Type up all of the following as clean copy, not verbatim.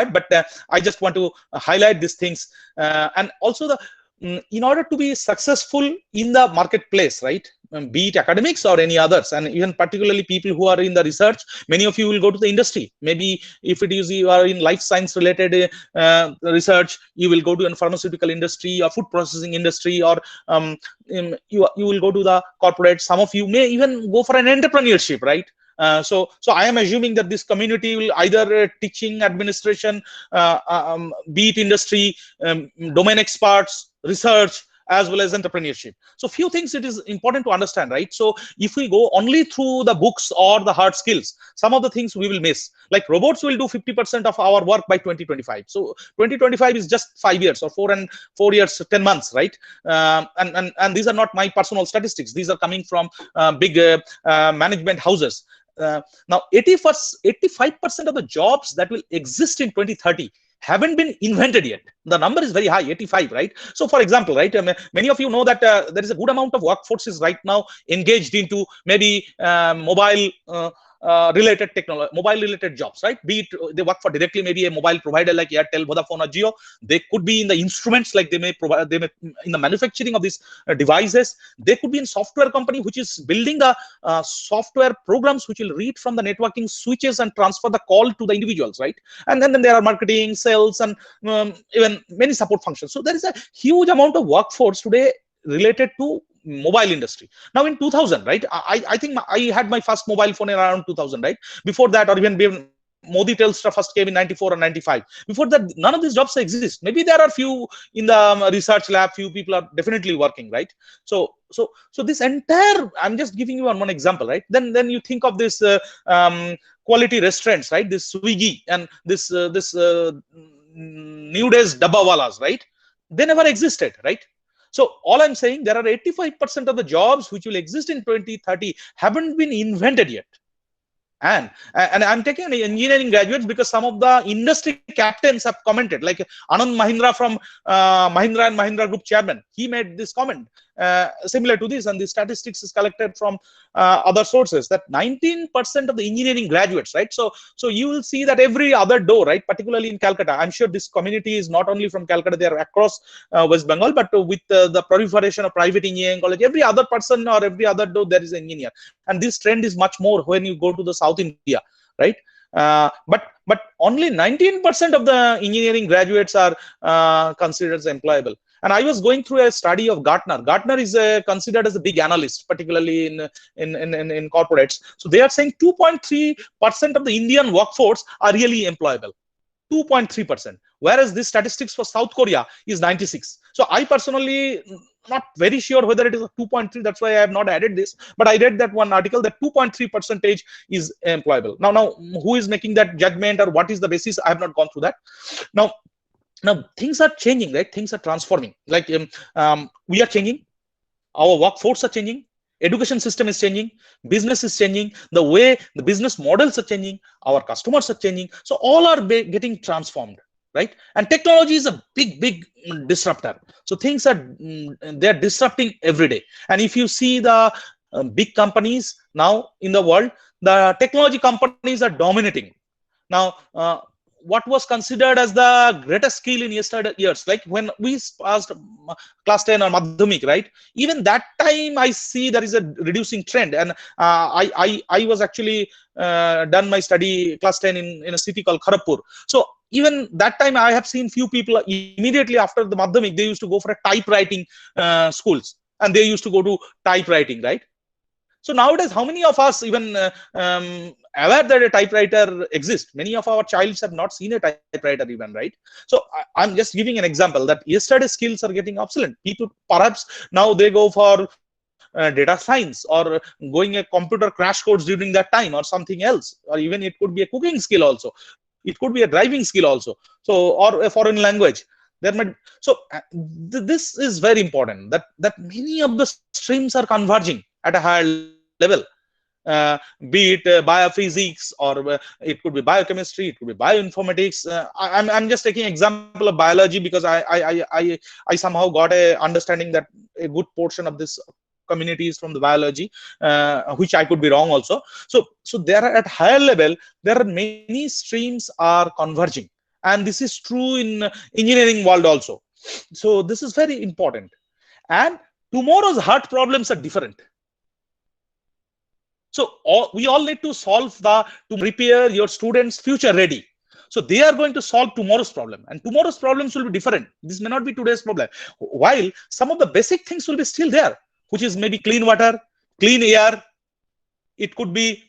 but I just want to highlight these things. And also in order to be successful in the marketplace, right, be it academics or any others, and even particularly people who are in the research, many of you will go to the industry. Maybe if it is you are in life science related research, you will go to a pharmaceutical industry or food processing industry, or you will go to the corporate. Some of you may even go for an entrepreneurship, right? So I am assuming that this community will either teaching, administration, be it industry, domain experts, research, as well as entrepreneurship. So few things it is important to understand, right? So if we go only through the books or the hard skills, some of the things we will miss. Like robots will do 50% of our work by 2025. So 2025 is just 5 years, or 4 years, 10 months, right? And these are not my personal statistics. These are coming from big management houses. Now 85% of the jobs that will exist in 2030 haven't been invented yet. The number is very high, 85, right? So for example, right, many of you know that there is a good amount of workforce is right now engaged into maybe mobile related technology, mobile related jobs, right? Be it they work for directly maybe a mobile provider like Airtel, Vodafone, or Jio. They could be in the instruments, like they may provide, they may in the manufacturing of these devices. They could be in software company which is building the software programs which will read from the networking switches and transfer the call to the individuals, right? And then there are marketing, sales, and even many support functions. So there is a huge amount of workforce today related to mobile industry. Now in 2000, right, I think I had my first mobile phone in around 2000, right? Before that, or even Modi Telstra first came in 94 or 95. Before that, none of these jobs exist. Maybe there are few in the research lab, few people are definitely working, right? So this entire, I'm just giving you one example, right? Then you think of this quality restaurants, right? This Swiggy and this new days dabbawalas, right? They never existed, right? So all I'm saying, there are 85% of the jobs which will exist in 2030 haven't been invented yet. And I'm taking engineering graduates because some of the industry captains have commented, like Anand Mahindra from Mahindra and Mahindra Group chairman. He made this comment similar to this, and the statistics is collected from other sources, that 19% of the engineering graduates, right? So you will see that every other door, right? Particularly in Calcutta, I'm sure this community is not only from Calcutta, they are across West Bengal, but with the proliferation of private engineering college, every other person or every other door there is an engineer. And this trend is much more when you go to the South India, right? But only 19% of the engineering graduates are considered as employable. And I was going through a study of Gartner. Gartner is considered as a big analyst, particularly in corporates. So they are saying 2.3% of the Indian workforce are really employable. 2.3%. Whereas this statistics for South Korea is 96. So I personally not very sure whether it is a 2.3. That's why I have not added this. But I read that one article that 2.3% is employable. Now, who is making that judgment, or what is the basis? I have not gone through that. Now things are changing, right? Things are transforming. Like we are changing, our workforce are changing, education system is changing, business is changing, the way the business models are changing, our customers are changing. So all are getting transformed, right? And technology is a big disruptor. So things are they're disrupting every day. And if you see the big companies now in the world, the technology companies are dominating. Now what was considered as the greatest skill in yesterday years, like when we passed class 10 or madhyamik, right? Even that time I see there is a reducing trend. And I was actually done my study class 10 in a city called Kharagpur. So even that time I have seen few people immediately after the madhyamik, they used to go for a typewriting schools, and they used to go to typewriting, right? So nowadays, how many of us even aware that a typewriter exists? Many of our childs have not seen a typewriter even, right? So I'm just giving an example that yesterday's skills are getting obsolete. People perhaps now they go for data science, or going a computer crash course during that time, or something else, or even it could be a cooking skill also. It could be a driving skill also. So, or a foreign language. There might, so this is very important, that many of the streams are converging at a higher level, be it biophysics, or it could be biochemistry, it could be bioinformatics. I'm just taking example of biology because I somehow got a understanding that a good portion of this community is from the biology, which I could be wrong also. So there are at higher level, there are many streams are converging, and this is true in engineering world also. So this is very important. And tomorrow's heart problems are different. So we all need to solve to prepare your students future ready. So they are going to solve tomorrow's problem, and tomorrow's problems will be different. This may not be today's problem. While some of the basic things will be still there, which is maybe clean water, clean air. It could be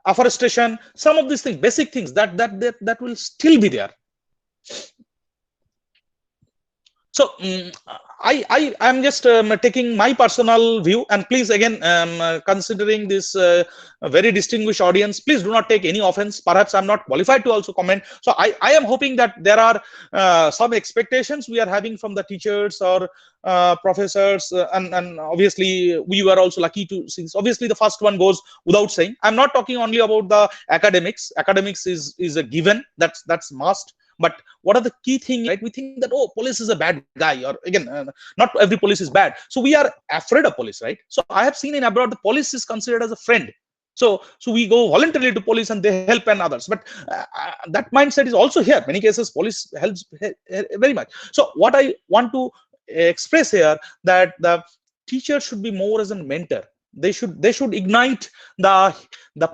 afforestation. Some of these things, basic things that will still be there. So I am just taking my personal view, and please again, considering this very distinguished audience, please do not take any offense. Perhaps I'm not qualified to also comment. So I am hoping that there are some expectations we are having from the teachers or professors, and obviously we were also lucky to see this. Obviously the first one goes without saying. I'm not talking only about the academics. Academics is a given, that's must. But what are the key things, right? We think that, oh, police is a bad guy, or again, not every police is bad. So we are afraid of police, right? So I have seen in abroad, the police is considered as a friend. So we go voluntarily to police and they help and others. But that mindset is also here. Many cases, police helps very much. So what I want to express here, that the teacher should be more as a mentor. They should ignite the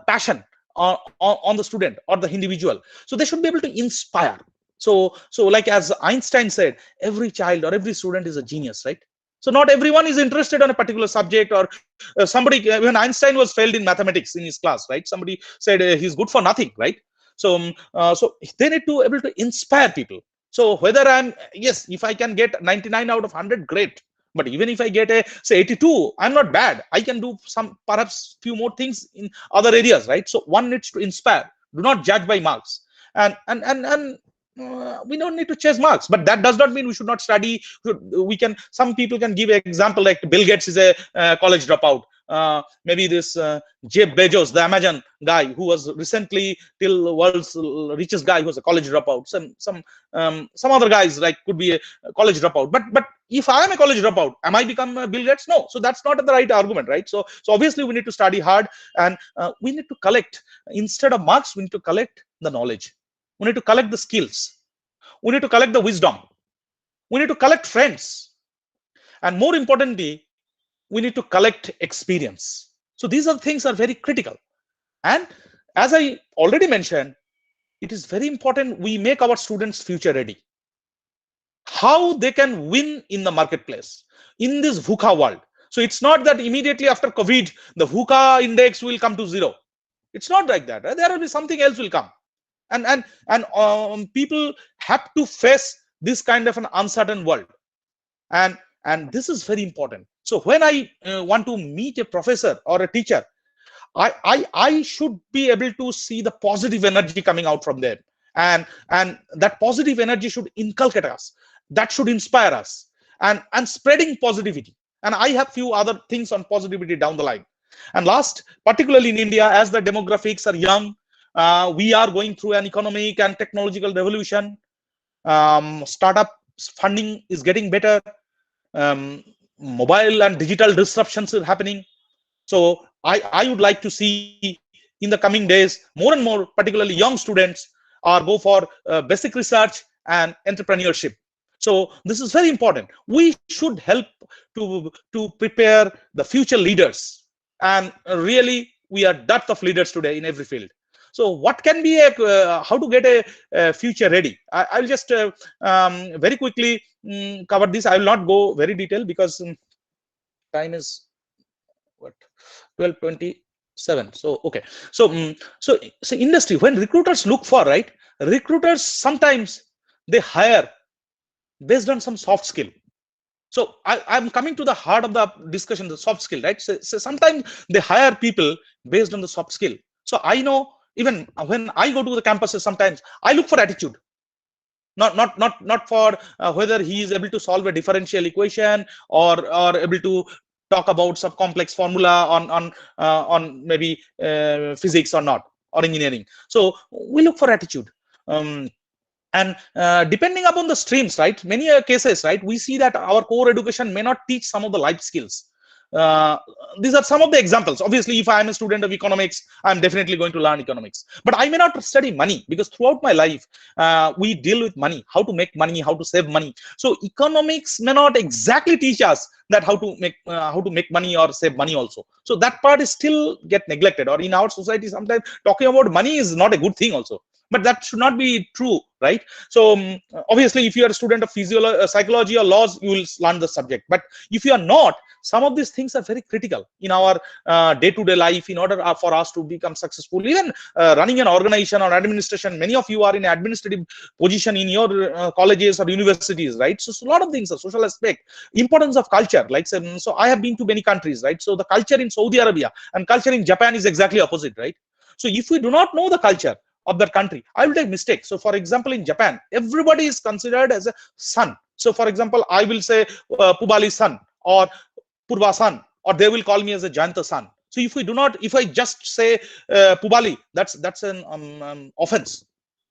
passion on the student or the individual. So they should be able to inspire. So like as Einstein said, every child or every student is a genius, right? So not everyone is interested on a particular subject, or somebody, when Einstein was failed in mathematics in his class, right? Somebody said he's good for nothing, right? So so they need to able to inspire people. So whether yes, if I can get 99 out of 100, great. But even if I get a say 82, I'm not bad. I can do some, perhaps few more things in other areas, right? So one needs to inspire. Do not judge by marks. And we don't need to chase marks, but that does not mean we should not study. We can, some people can give an example, like Bill Gates is a college dropout. Maybe this Jeff Bezos, the Amazon guy, who was recently till the world's richest guy, who was a college dropout. Some other guys like could be a college dropout. But if I am a college dropout, am I become Bill Gates? No. So that's not the right argument, right? So obviously we need to study hard, and we need to collect, instead of marks, we need to collect the knowledge. We need to collect the skills. We need to collect the wisdom. We need to collect friends. And more importantly, we need to collect experience. So these are things are very critical. And as I already mentioned, it is very important we make our students future ready. How they can win in the marketplace, in this VUCA world. So it's not that immediately after COVID, the VUCA index will come to 0. It's not like that. Right? There will be something else will come. And people have to face this kind of an uncertain world. And this is very important. So when I want to meet a professor or a teacher, I should be able to see the positive energy coming out from them, and that positive energy should inculcate us, that should inspire us, and spreading positivity. And I have few other things on positivity down the line. And last, particularly in India, as the demographics are young, we are going through an economic and technological revolution. Startup funding is getting better. Mobile and digital disruptions are happening. So I would like to see in the coming days, more and more, particularly young students, go for basic research and entrepreneurship. So this is very important. We should help to prepare the future leaders. And really, we are dearth of leaders today in every field. So what can be how to get a future ready? I'll just very quickly cover this. I will not go very detailed because time is what, 12:27. So okay. So industry, when recruiters look for, right, recruiters sometimes they hire based on some soft skill. So I'm coming to the heart of the discussion, the soft skill, right? So sometimes they hire people based on the soft skill. So I know, even when I go to the campuses, sometimes I look for attitude, not for whether he is able to solve a differential equation or able to talk about some complex formula on maybe physics or not, or engineering. So we look for attitude. And depending upon the streams, right, many cases, right, we see that our core education may not teach some of the life skills. These are some of the examples. Obviously, if I am a student of economics, I'm definitely going to learn economics, but I may not study money, because throughout my life, we deal with money, how to make money, how to save money. So economics may not exactly teach us that how to make money or save money also. So that part is still get neglected, or in our society, sometimes talking about money is not a good thing also. But that should not be true, right? So obviously, if you are a student of physiology, psychology, or laws, you will learn the subject. But if you are not, some of these things are very critical in our day-to-day life, in order for us to become successful. Even running an organization or administration, many of you are in administrative position in your colleges or universities, right? So a lot of things, a social aspect, importance of culture. Like, so I have been to many countries, right? So the culture in Saudi Arabia and culture in Japan is exactly opposite, right? So if we do not know the culture of that country, I will take mistakes. So for example, in Japan, everybody is considered as a son. So for example, I will say Pubali son, or Purva son, or they will call me as a Jayanta son. So if we do not, if I just say Pubali, that's an offense.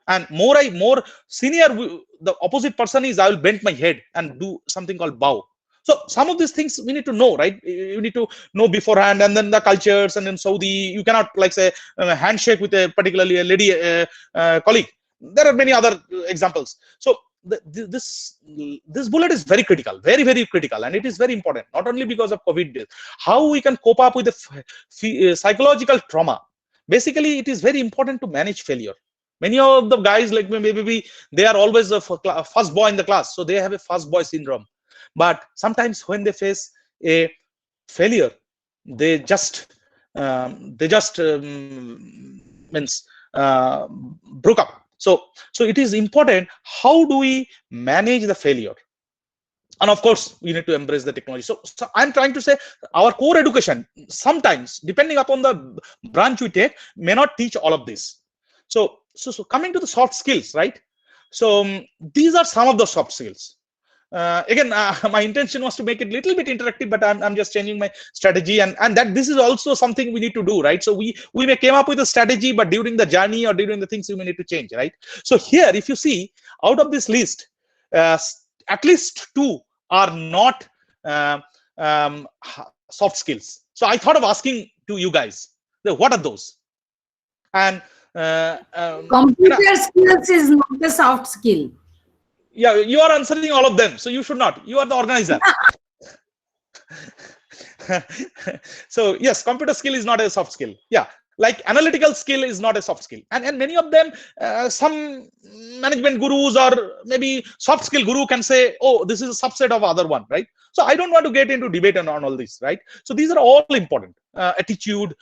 And more senior, the opposite person is, I will bend my head and do something called bow. So some of these things we need to know, right? You need to know beforehand. And then the cultures, and in Saudi, you cannot like say handshake with a particularly a lady colleague. There are many other examples. So this bullet is very critical, very critical, and it is very important, not only because of COVID, how we can cope up with the psychological trauma. Basically, it is very important to manage failure. Many of the guys, like maybe they are always a first boy in the class, so they have a first boy syndrome. But sometimes when they face a failure, they just means broke up. So it is important, how do we manage the failure? And of course, we need to embrace the technology. So I'm trying to say, our core education, sometimes depending upon the branch we take, may not teach all of this. So coming to the soft skills, right? So these are some of the soft skills. Again, my intention was to make it a little bit interactive, but I'm just changing my strategy, and that this is also something we need to do, right? So we may came up with a strategy, but during the journey or during the things, we may need to change, right? So here, if you see, out of this list, at least two are not soft skills. So I thought of asking to you guys, what are those? And computer skills is not a soft skill. Yeah, you are answering all of them, so you should not. You are the organizer. So yes, computer skill is not a soft skill. Yeah, like analytical skill is not a soft skill, and many of them, some management gurus or maybe soft skill guru can say, oh, this is a subset of other one, right? So I don't want to get into debate on all this, right? So these are all important: attitude,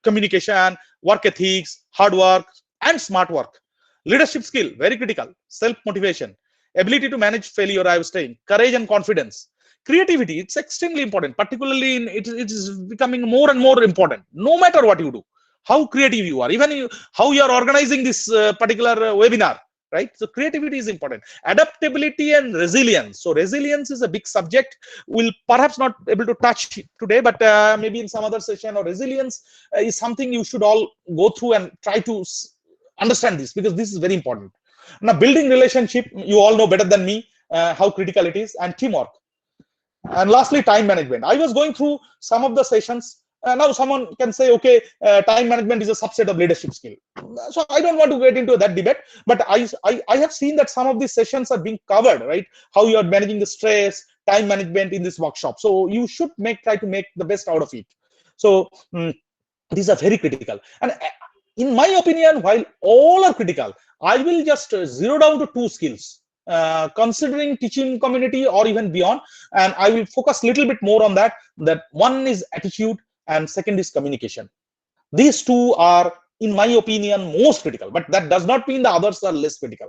communication, work ethics, hard work, and smart work. Leadership skill, very critical. Self motivation, ability to manage failure, I was saying, courage and confidence. Creativity, it's extremely important, particularly it is becoming more and more important, no matter what you do, how creative you are, even how you are organizing this particular webinar, right? So creativity is important. Adaptability and resilience. So resilience is a big subject, we'll perhaps not able to touch today, but maybe in some other session. Or resilience is something you should all go through and try to understand this, because this is very important. Now, building relationship, you all know better than me how critical it is, and teamwork. And lastly, time management. I was going through some of the sessions. Now someone can say, okay, time management is a subset of leadership skill. So I don't want to get into that debate, but I have seen that some of these sessions are being covered, right? How you are managing the stress, time management in this workshop. So you should try to make the best out of it. So these are very critical. And in my opinion, while all are critical, I will just zero down to two skills, considering teaching community or even beyond, and I will focus a little bit more on that. That one is attitude, and second is communication. These two are, in my opinion, most critical, but that does not mean the others are less critical.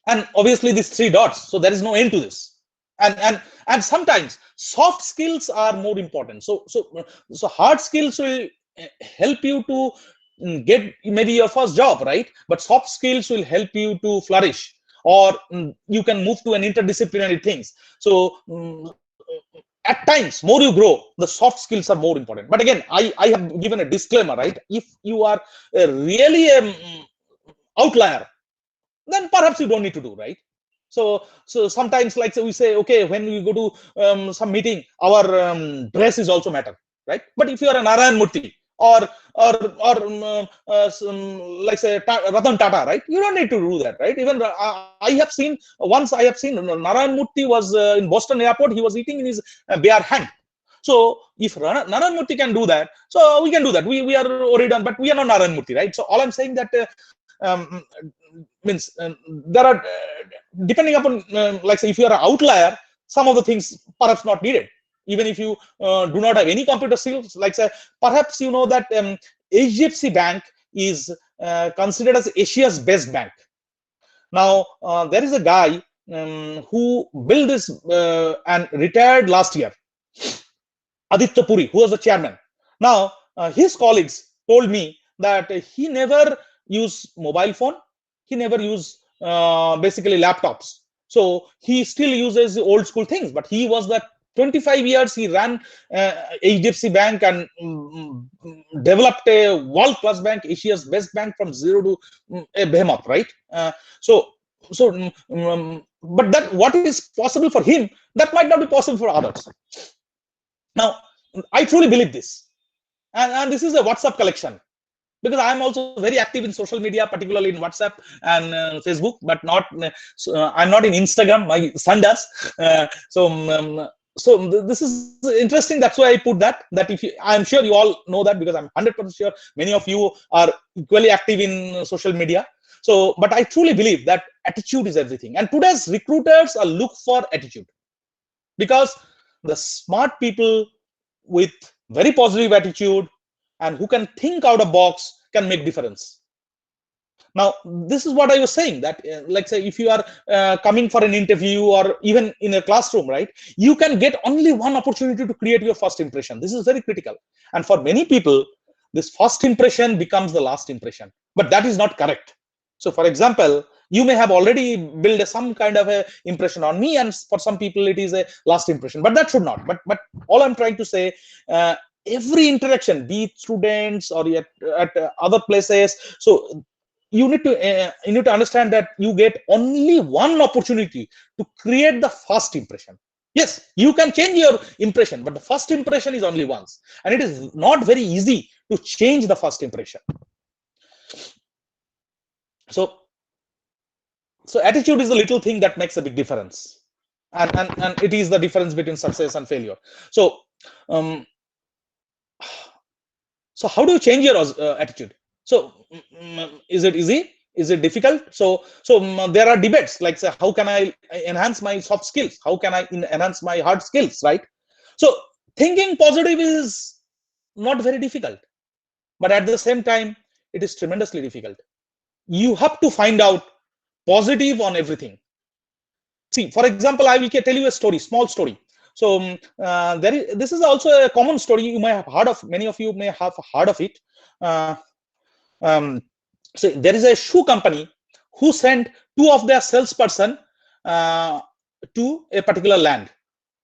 And obviously, these three dots, so there is no end to this. And sometimes soft skills are more important. So hard skills will help you to get maybe your first job, right? But soft skills will help you to flourish, or you can move to an interdisciplinary things. So at times, more you grow, the soft skills are more important. But again, I have given a disclaimer, right? If you are really an outlier, then perhaps you don't need to do, right? So sometimes, like, so we say, okay, when we go to some meeting, our dress is also matter, right? But if you are a Narayan Murthy or like say Ratan Tata, right? You don't need to do that, right? Even I have seen once. I have seen Narayan Murthy was in Boston airport. He was eating in his bare hand. So if Narayan Murthy can do that, so we can do that. We are already done, but we are not Narayan Murthy, right? So all I'm saying that means there are depending upon like say if you are an outlier, some of the things perhaps not needed. Even if you do not have any computer skills, like say perhaps you know that HDFC Bank is considered as Asia's best bank. Now there is a guy who built this and retired last year, Aditya Puri, who was the chairman. Now his colleagues told me that he never used mobile phone, he never used basically laptops. So he still uses old school things, but he was the 25 years he ran HDFC Bank and developed a world-class bank, Asia's best bank from zero to a behemoth, right? But that what is possible for him, that might not be possible for others. Now, I truly believe this, and this is a WhatsApp collection, because I am also very active in social media, particularly in WhatsApp and Facebook, but not I'm not in Instagram. My son does. So this is interesting. That's why I put that. That if you, I'm sure you all know that, because I'm 100% sure many of you are equally active in social media. So, but I truly believe that attitude is everything, and today's recruiters are look for attitude, because the smart people with very positive attitude and who can think out of box can make difference. Now this is what I was saying, that like say if you are coming for an interview or even in a classroom, right, you can get only one opportunity to create your first impression. This is very critical, and for many people this first impression becomes the last impression, but that is not correct. So for example, you may have already built some kind of a impression on me, and for some people it is a last impression, but that should not. But all I'm trying to say, every interaction, be it students or at other places, so you need to understand that you get only one opportunity to create the first impression. Yes, you can change your impression, but the first impression is only once, and it is not very easy to change the first impression. So attitude is the little thing that makes a big difference, and it is the difference between success and failure. So so how do you change your attitude? So is it easy? Is it difficult? So there are debates, like say, how can I enhance my soft skills? How can I enhance my hard skills, right? So thinking positive is not very difficult, but at the same time it is tremendously difficult. You have to find out positive on everything. See, for example, I will tell you a story, small story. So this is also a common story. You may have heard of, many of you may have heard of it. So there is a shoe company who sent two of their salesperson to a particular land,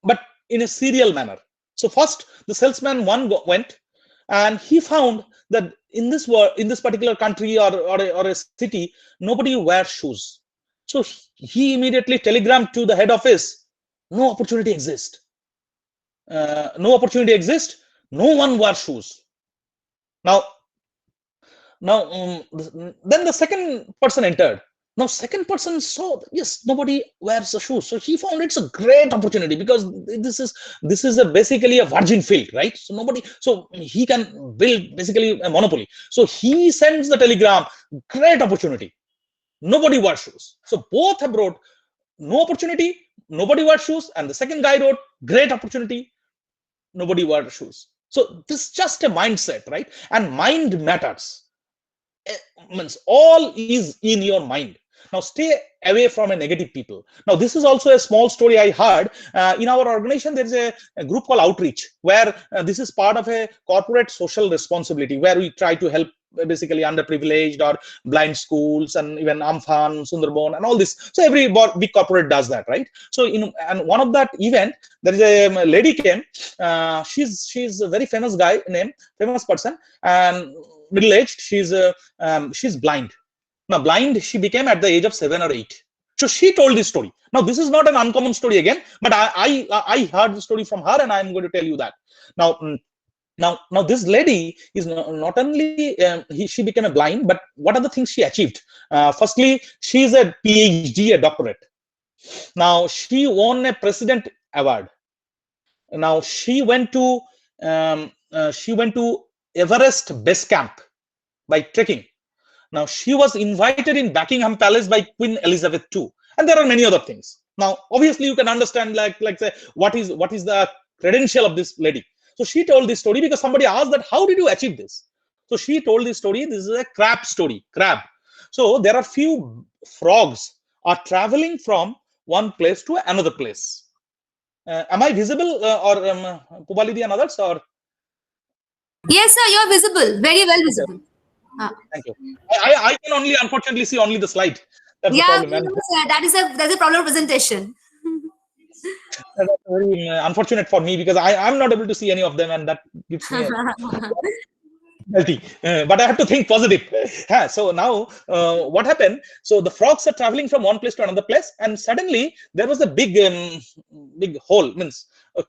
but in a serial manner. So first, the salesman went, and he found that in this world, in this particular country or a city, nobody wears shoes. So he immediately telegrammed to the head office, no opportunity exists. No opportunity exists. No one wears shoes. Now, then the second person entered. Now, second person saw, yes, nobody wears a shoe. So he found it's a great opportunity, because this is basically a virgin field, right? So nobody, so he can build basically a monopoly. So he sends the telegram, great opportunity. Nobody wears shoes. So both have wrote no opportunity, nobody wears shoes, and the second guy wrote great opportunity, nobody wears shoes. So this is just a mindset, right? And mind matters. Means all is in your mind. Now stay away from a negative people. Now this is also a small story I heard. In our organization, there is a group called Outreach, where this is part of a corporate social responsibility, where we try to help basically underprivileged or blind schools, and even Amphan, Sundarban, and all this. So every big corporate does that, right? So and one of that event, there is a lady came. She's a very famous person, and middle-aged. She's blind. Now blind she became at the age of 7 or 8. So she told this story. Now, this is not an uncommon story again, but I heard the story from her, and I'm going to tell you that. Now, now this lady is not only she became a blind, but what are the things she achieved? Firstly, she is a PhD, a doctorate. Now she won a president award. Now she went to Everest Base Camp by trekking. Now she was invited in Buckingham Palace by Queen Elizabeth II, and there are many other things. Now, obviously, you can understand like say what is the credential of this lady. So she told this story because somebody asked that how did you achieve this? So she told this story. This is a crab story. Crab. So there are few frogs are traveling from one place to another place. Am I visible, or Pubalidi and others, or? Yes, sir, you're visible. Very well visible. Thank you. I can only unfortunately see only the slide. That's the Yeah, problem. we know, sir. That's a problem of presentation. That's very unfortunate for me because I'm not able to see any of them, and that gives me a difficulty. But I have to think positive. So now what happened? So the frogs are traveling from one place to another place, and suddenly there was a big hole, means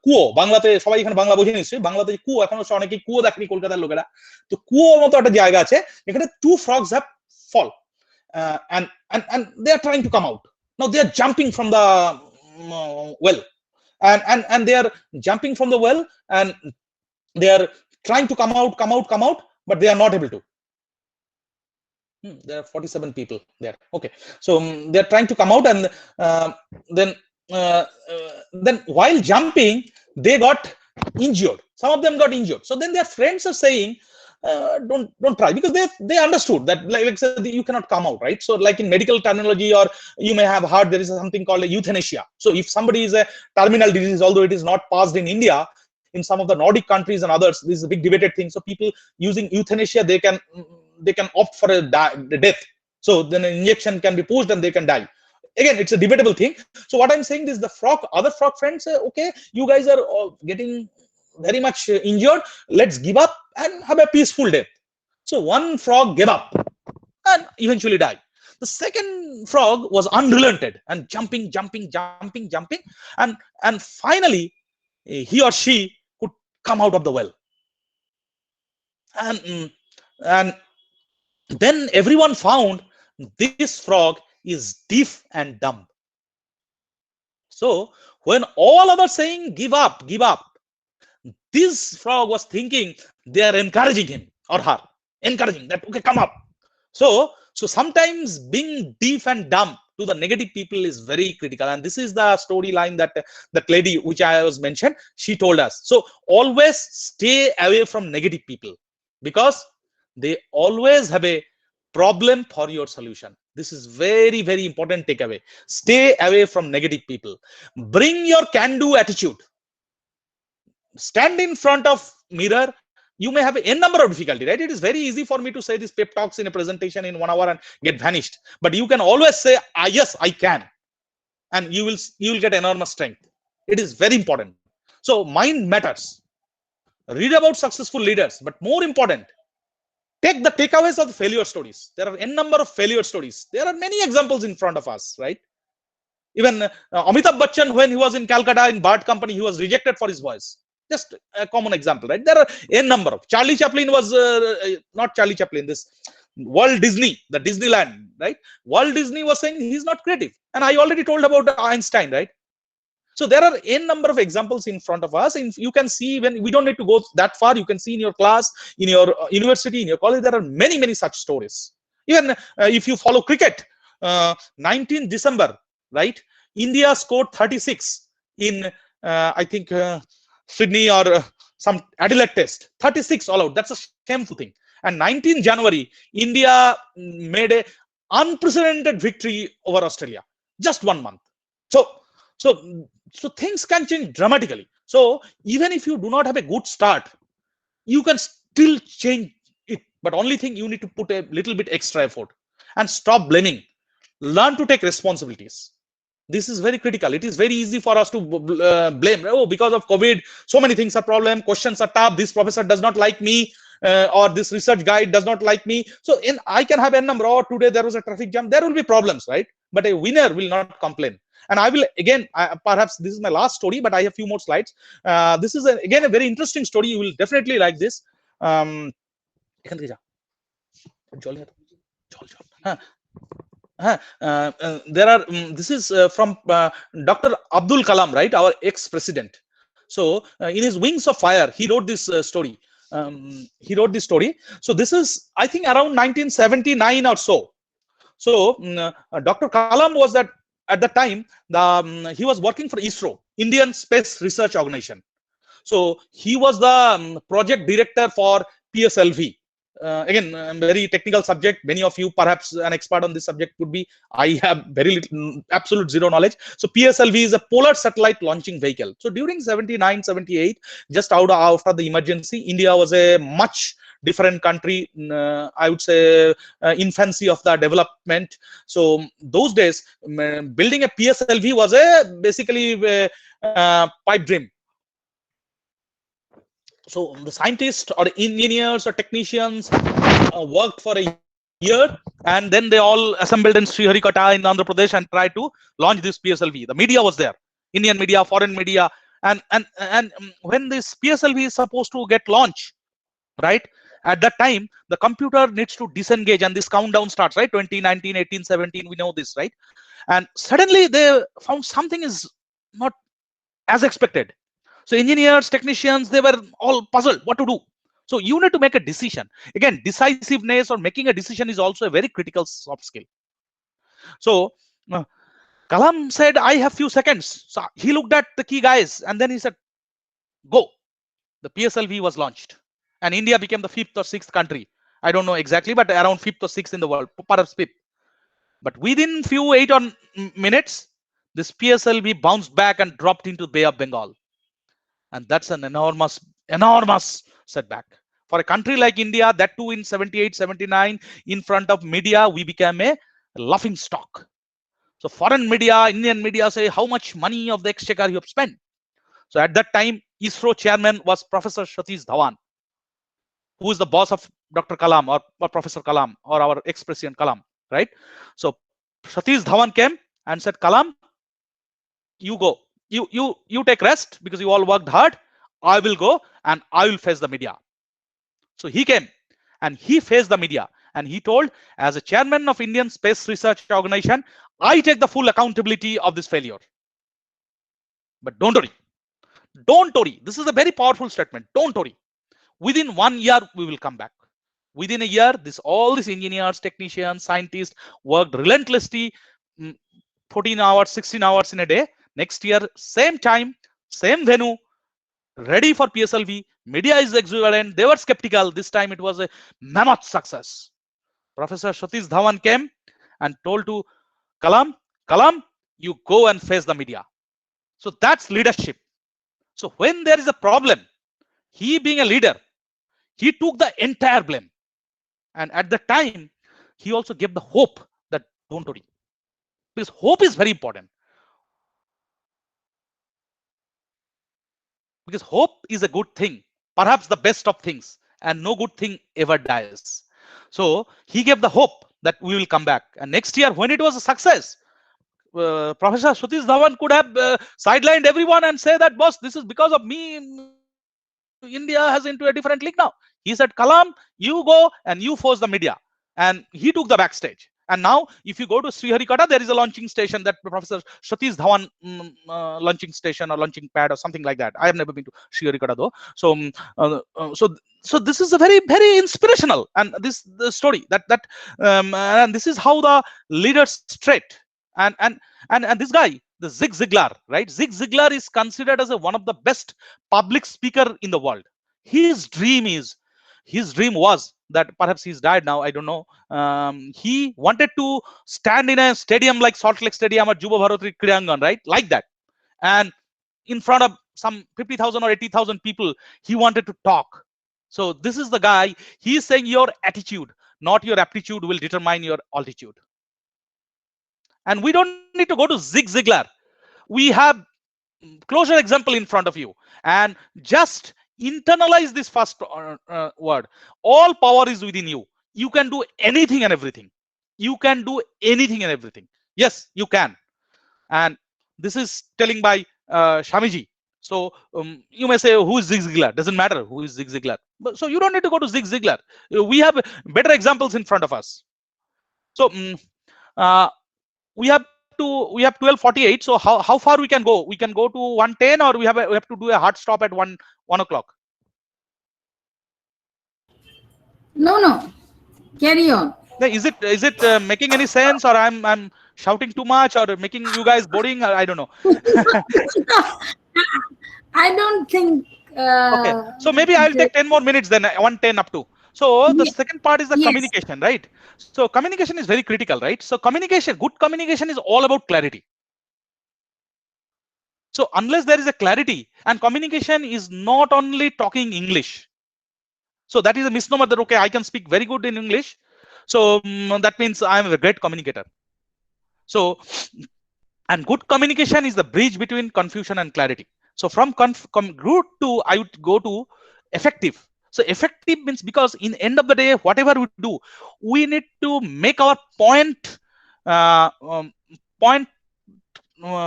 কুয়ো। বাংলাতে সবাই এখানে বাংলা বোঝে নিশ্চয়ই, বাংলাতে কুয়ো এখনো অনেকে কুয়ো দেখেনি কলকাতার লোকেরা। তো কুয়োর মতো একটা জায়গা আছে, এখানে two frogs have fall, and they are trying to come out. Now they are jumping from the well, and they are jumping from the well, and they are trying to come out, but they are not able to. There are 47 people there. Okay, so they are trying to come out, and then while jumping they got injured. Some of them got injured. So then their friends are saying, don't try, because they understood that like say, you cannot come out, right? So like in medical terminology, or you may have heard, there is something called a euthanasia. So if somebody is a terminal disease, although it is not passed in India, in some of the Nordic countries and others, this is a big debated thing. So people using euthanasia, they can opt for a death. So then an injection can be pushed and they can die. Again, it's a debatable thing. So what I'm saying is the other frog friends say, okay, you guys are getting very much injured, let's give up and have a peaceful death. So one frog gave up and eventually died. The second frog was unrelented and jumping, and finally he or she could come out of the well. And then everyone found this frog is deaf and dumb. So when all others saying give up, this frog was thinking they are encouraging him or her, encouraging that, okay, come up. So sometimes being deaf and dumb to the negative people is very critical, and this is the storyline that lady which I was mentioned, she told us. So always stay away from negative people, because they always have a problem for your solution. This is very, very important takeaway. Stay away from negative people. Bring your can-do attitude. Stand in front of mirror. You may have n number of difficulty, right? It is very easy for me to say this pep talks in a presentation in 1 hour and get vanished, but you can always say, yes, I can, and you will get enormous strength. It is very important. So mind matters. Read about successful leaders, but more important, take the takeaways of the failure stories. There are n number of failure stories. There are many examples in front of us, right? Even Amitabh Bachchan, when he was in Calcutta in Bard Company, he was rejected for his voice. Just a common example, right? There are n number of. Charlie Chaplin was not Charlie Chaplin, this Walt Disney, the Disneyland, right? Walt Disney was saying he's not creative, and I already told about Einstein, right? So there are n number of examples in front of us, and you can see, when we don't need to go that far, you can see in your class, in your university, in your college, there are many such stories. Even if you follow cricket, 19th December, right? India scored 36 in I think Sydney or some Adelaide test, 36 all out. That's a shameful thing. And 19th January, India made a unprecedented victory over Australia, just 1 month. So things can change dramatically. So even if you do not have a good start, you can still change it, but only thing, you need to put a little bit extra effort and stop blaming. Learn to take responsibilities. This is very critical. It is very easy for us to blame. Oh, because of COVID, so many things are problem, questions are tough, this professor does not like me, or this research guide does not like me. So I can have a number, or today there was a traffic jam, there will be problems, right? but a winner will not complain. And I will again, perhaps this is my last story, but I have few more slides. This is again a very interesting story. You will definitely like this. There are this is from Dr. Abdul Kalam, right, our ex-president. So in his Wings of Fire, he wrote this story. He wrote this story. So this is, I think, around 1979 or so. So Dr. Kalam was that at the time, he was working for ISRO, Indian Space Research Organization. So he was the project director for PSLV. Again, very technical subject. Many of you, perhaps an expert on this subject would be. I have very little, absolute zero knowledge. So PSLV is a polar satellite launching vehicle. So during 79, 78, just after the emergency, India was a much different country. I would say infancy of the development. So those days, building a PSLV was a basically a pipe dream. So the scientists or engineers or technicians worked for a year, and then they all assembled in Sriharikota in Andhra Pradesh and tried to launch this PSLV. The media was there, Indian media, foreign media, and when this PSLV is supposed to get launched, right, at that time the computer needs to disengage and this countdown starts, right? 2019, 18, 17, we know this, right? And suddenly they found something is not as expected. So engineers, technicians, they were all puzzled what to do. So you need to make a decision. Again, decisiveness or making a decision is also a very critical soft skill. So Kalam said, I have few seconds. So he looked at the key guys and then he said, go. The PSLV was launched and India became the 5th or 6th country. I don't know exactly, but around 5th or 6th in the world, perhaps 5th. But within few 8 minutes, this PSLV bounced back and dropped into the Bay of Bengal. And that's an enormous setback for a country like India, that too in 78, 79, in front of media, we became a laughing stock. So foreign media, Indian media say, how much money of the exchequer you have spent? So at that time, ISRO chairman was Professor Satish Dhawan, who is the boss of Dr. Kalam or Professor Kalam or our ex-president Kalam, right? So Satish Dhawan came and said, Kalam, you go. You take rest because you all worked hard. I will go and I will face the media. So he came and he faced the media and he told, as a chairman of Indian Space Research Organization, I take the full accountability of this failure. But don't worry. Don't worry. This is a very powerful statement. Don't worry. Within 1 year, we will come back. Within a year, all these engineers, technicians, scientists worked relentlessly, 14 hours, 16 hours in a day. Next year, same time, same venue, ready for PSLV. Media is exuberant. They were skeptical. This time it was a mammoth success. Professor Satish Dhawan came and told to Kalam, you go and face the media. So that's leadership. So when there is a problem, he being a leader, he took the entire blame. And at the time, he also gave the hope that don't worry. Because hope is very important. Because hope is a good thing, perhaps the best of things, and no good thing ever dies. So he gave the hope that we will come back. And next year, when it was a success, Professor Satish Dhawan could have sidelined everyone and say that, boss, this is because of me. India has into a different league now. He said, Kalam, you go and you force the media. And he took the backstage. And now, if you go to Sriharikota, there is a launching station that Professor Satish Dhawan launching station or launching pad or something like that. I have never been to Sriharikota though. So, so this is a very, very inspirational and the story and this is how the leaders trait. And this guy, the Zig Ziglar, right? Zig Ziglar is considered as one of the best public speaker in the world. His dream was that, perhaps he's died now, I don't know. He wanted to stand in a stadium like Salt Lake Stadium or Juba Bharati Kridangan, right? Like that. And in front of some 50,000 or 80,000 people, he wanted to talk. So this is the guy, he's saying your attitude, not your aptitude, will determine your altitude. And we don't need to go to Zig Ziglar. We have closure example in front of you. And just internalize this first word. All power is within you. You can do anything and everything. You can do anything and everything. Yes, you can. And this is telling by Shamiji. So you may say, who is Zig Ziglar? Doesn't matter who is Zig Ziglar. But, so you don't need to go to Zig Ziglar. We have better examples in front of us. So uh, we have 12:48. So how far we can go? We can go to 1:10, or we have to do a hard stop at 1 o'clock. No. Carry on. Is it making any sense, or I'm shouting too much, or making you guys boring? I don't know. I don't think. Okay, so maybe I'll take 10 more minutes then, 1:10 up to. So the second part is the yes. communication, right? So communication is very critical, right? So communication, good communication is all about clarity. So unless there is a clarity, and communication is not only talking English. So that is a misnomer that, okay, I can speak very good in English. So that means I'm a great communicator. So, and good communication is the bridge between confusion and clarity. So from root to, I would go to effective. So effective means, because in end of the day, whatever we do, we need to make our point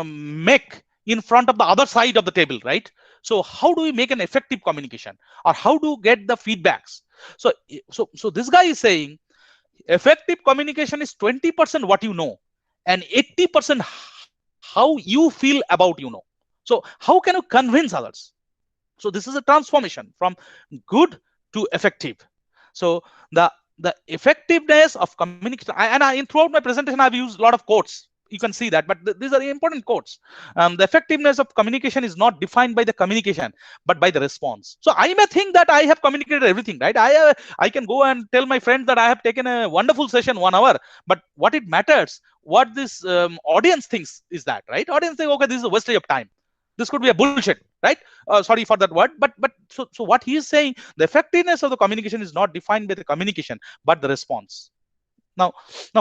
make in front of the other side of the table, right? So how do we make an effective communication, or how do get the feedbacks? So this guy is saying effective communication is 20% what you know, and 80% how you feel about So how can you convince others? So this is a transformation from good to effective. So the effectiveness of communication, and throughout my presentation I've used a lot of quotes. You can see that, but these are important quotes. The effectiveness of communication is not defined by the communication, but by the response. So I may think that I have communicated everything, right? I can go and tell my friends that I have taken a wonderful session, 1 hour, but what it matters, what this audience thinks is that, right? Audience think, okay, this is a wastage of time. This could be a bullshit, right? Sorry for that word, but so what he is saying, the effectiveness of the communication is not defined by the communication, but the response. Now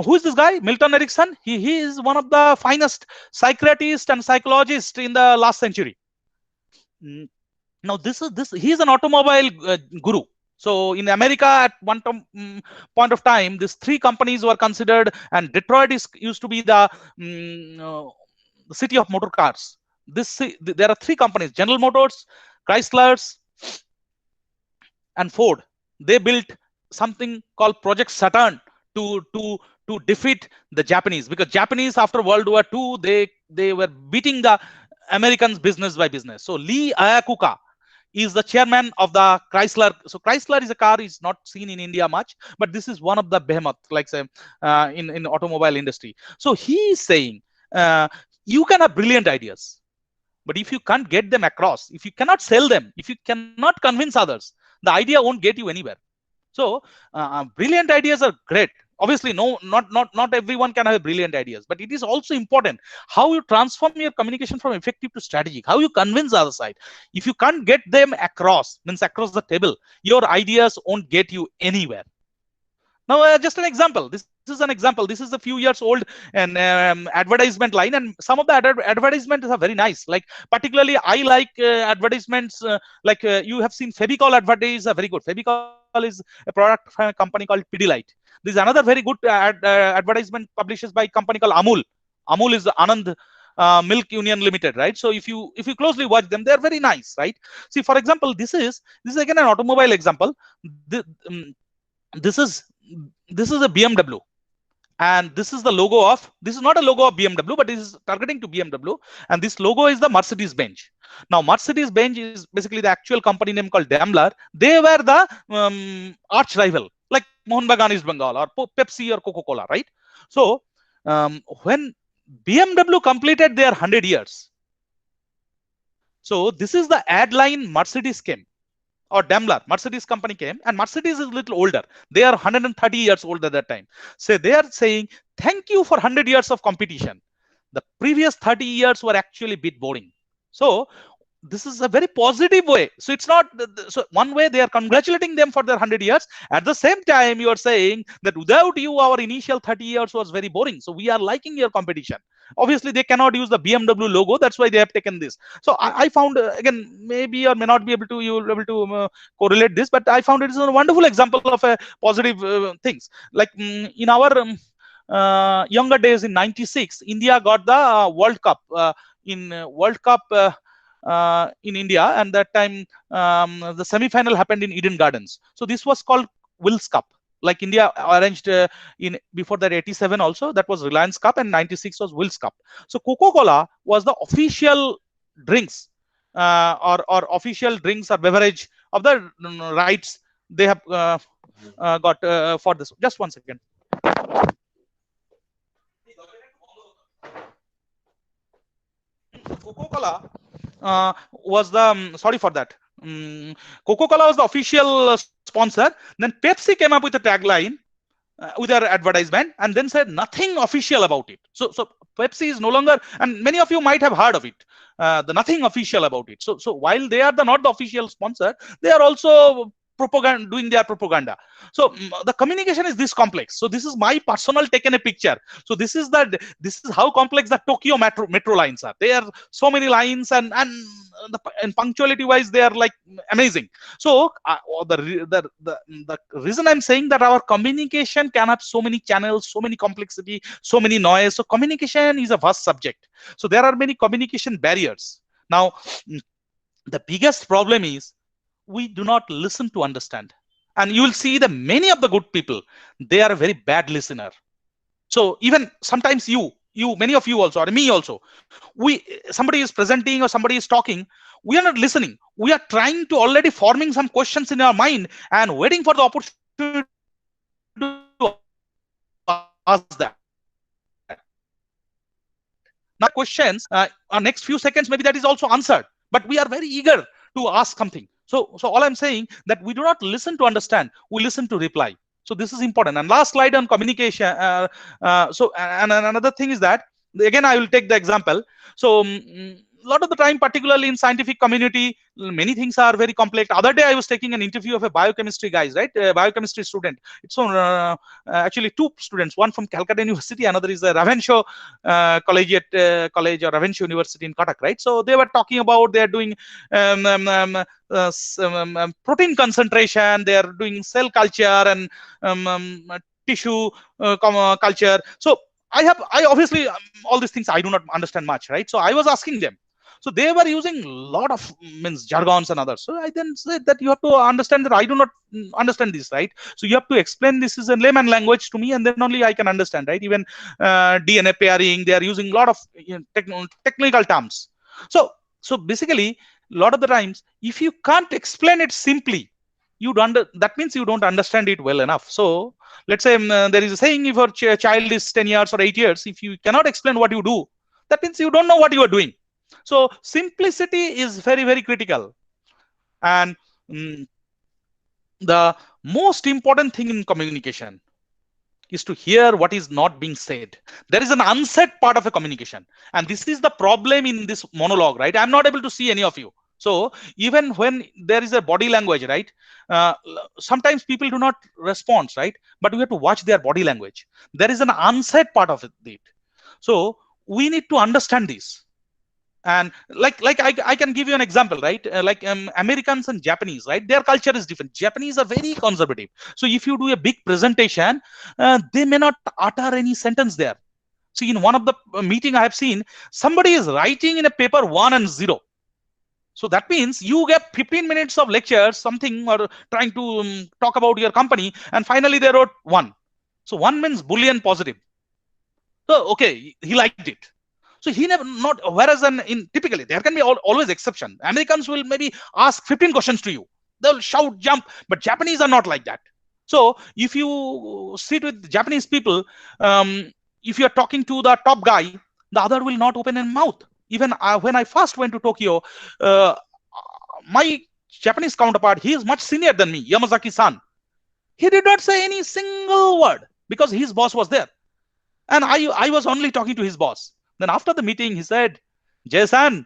who is this guy? Milton Erickson. He is one of the finest psychiatrists and psychologists in the last century. Now he is an automobile guru. So in America, at one point of time, these 3 companies were considered, and Detroit used to be the city of motor cars. There are 3 companies: General Motors, Chrysler's, and Ford. They built something called Project Saturn to defeat the Japanese, because Japanese after World War II, they were beating the Americans business by business. So Lee Iacocca is the chairman of the Chrysler. So Chrysler is a car is not seen in India much, but this is one of the behemoth, like say in automobile industry. So he is saying you can have brilliant ideas, but if you can't get them across, if you cannot sell them, if you cannot convince others, the idea won't get you anywhere. So brilliant ideas are great. Obviously, not everyone can have brilliant ideas, but it is also important how you transform your communication from effective to strategic, how you convince the other side. If you can't get them across, means across the table, your ideas won't get you anywhere. Now, just an example. This is an example. This is a few years old and advertisement line, and some of the advertisements are very nice. Like particularly, I like advertisements like you have seen Fevicol advertisements are very good. Fevicol is a product from a company called Pidilite. This is another very good advertisement published by a company called Amul. Amul is Anand Milk Union Limited, right? So if you closely watch them, they're very nice, right? See, for example, this is again an automobile example. This is a BMW, and this is the logo of, this is not a logo of BMW, but it is targeting to BMW, and this logo is the Mercedes-Benz. Now Mercedes-Benz is basically the actual company name called Daimler. They were the arch rival, like Mohun Bagan East Bengal or Pepsi or Coca-Cola, right? So when BMW completed their 100 years, so this is the ad line Mercedes came, or Daimler, Mercedes company came, and Mercedes is a little older. They are 130 years old at that time. So they are saying, thank you for 100 years of competition. The previous 30 years were actually a bit boring. So this is a very positive way. So it's not, so one way they are congratulating them for their 100 years. At the same time, you are saying that without you, our initial 30 years was very boring. So we are liking your competition. Obviously, they cannot use the BMW logo. That's why they have taken this. So I found, again, maybe or may not be able to, you will be able to correlate this, but I found it is a wonderful example of a positive things. Like in our younger days in '96, India got the World Cup in India, and that time the semi-final happened in Eden Gardens. So this was called Wills Cup. Like India arranged in before that 87 also, that was Reliance Cup, and 96 was Wills Cup. So Coca-Cola was the official drinks or official drinks or beverage of the rights they have got for this. Just 1 second. Coca-Cola was the sorry for that. Coca-Cola was the official sponsor. Then Pepsi came up with a tagline with their advertisement, and then said nothing official about it. So Pepsi is no longer, and many of you might have heard of it, the nothing official about it. So while they are not the official sponsor, they are also doing their propaganda. So the communication is this complex. So this is my personal taken a picture. So this is how complex the Tokyo metro lines are. There are so many lines, and punctuality wise they are like amazing. So the reason I'm saying that our communication can have so many channels, so many complexity, so many noise. So communication is a vast subject. So there are many communication barriers. Now the biggest problem is we do not listen to understand. And you will see that many of the good people, they are a very bad listener. So even sometimes many of you also, or me also, somebody is presenting or somebody is talking, we are not listening. We are trying to already forming some questions in our mind and waiting for the opportunity to ask that. Now questions, our next few seconds, maybe that is also answered, but we are very eager to ask something. So all I'm saying that we do not listen to understand, we listen to reply. So this is important. And last slide on communication. And another thing is that, again, I will take the example. So a lot of the time, particularly in scientific community, many things are very complex. Other day I was taking an interview of a biochemistry guys, right? A biochemistry student. It's on actually two students, one from Calcutta University, another is the Ravenshaw College or Ravenshaw University in Cuttack, right? So they were talking about, they are doing protein concentration, they are doing cell culture and tissue culture. So I obviously all these things I do not understand much, right? So I was asking them. So they were using a lot of jargons and others. So I then said that you have to understand that I do not understand this, right? So you have to explain this is in layman language to me, and then only I can understand, right? Even DNA pairing, they are using a lot of technical terms. So basically, a lot of the times, if you can't explain it simply, that means you don't understand it well enough. So let's say there is a saying, if your child is 10 years or 8 years, if you cannot explain what you do, that means you don't know what you are doing. So simplicity is very, very critical. And the most important thing in communication is to hear what is not being said. There is an unsaid part of a communication. And this is the problem in this monologue, right? I'm not able to see any of you. So even when there is a body language, right? Sometimes people do not respond, right? But we have to watch their body language. There is an unsaid part of it. So we need to understand this. And like I can give you an example, right? Like Americans and Japanese, right? Their culture is different. Japanese are very conservative. So if you do a big presentation, they may not utter any sentence there. See, in one of the meeting I have seen, somebody is writing in a paper 1 and 0. So that means you get 15 minutes of lecture, something, or trying to talk about your company, and finally they wrote 1. So 1 means Boolean positive. So okay, he liked it. So he never not, whereas in typically there can be always exception. Americans will maybe ask 15 questions to you. They'll shout, jump, but Japanese are not like that. So if you sit with Japanese people, if you're talking to the top guy, the other will not open a mouth. Even when I first went to Tokyo, my Japanese counterpart, he is much senior than me, Yamazaki-san. He did not say any single word because his boss was there. And I was only talking to his boss. Then after the meeting, he said, Jason,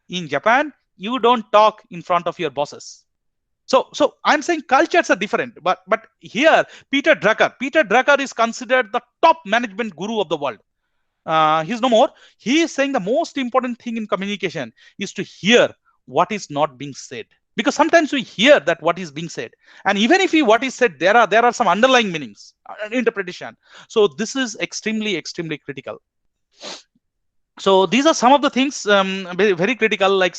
in Japan, you don't talk in front of your bosses. So I'm saying cultures are different, but here, Peter Drucker is considered the top management guru of the world. He's no more. He is saying the most important thing in communication is to hear what is not being said. because sometimes we hear that what is being said, and even if what is said, there are some underlying meanings, interpretation. So this is extremely critical. So these are some of the things, very critical, like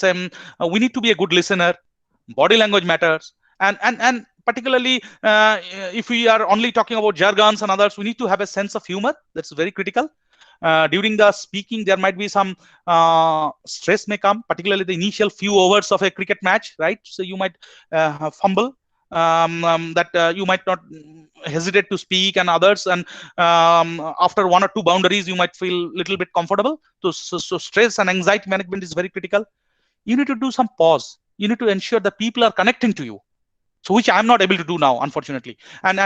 we need to be a good listener. Body language matters, and particularly if we are only talking about jargons and others, we need to have a sense of humor. That's very critical. During the speaking, there might be some stress may come, particularly the initial few overs of a cricket match, right? So you might fumble, that you might not hesitate to speak, and others, and after one or two boundaries, you might feel a little bit comfortable. So stress and anxiety management is very critical. You need to do some pause. You need to ensure that people are connecting to you, so which I'm not able to do now, unfortunately, and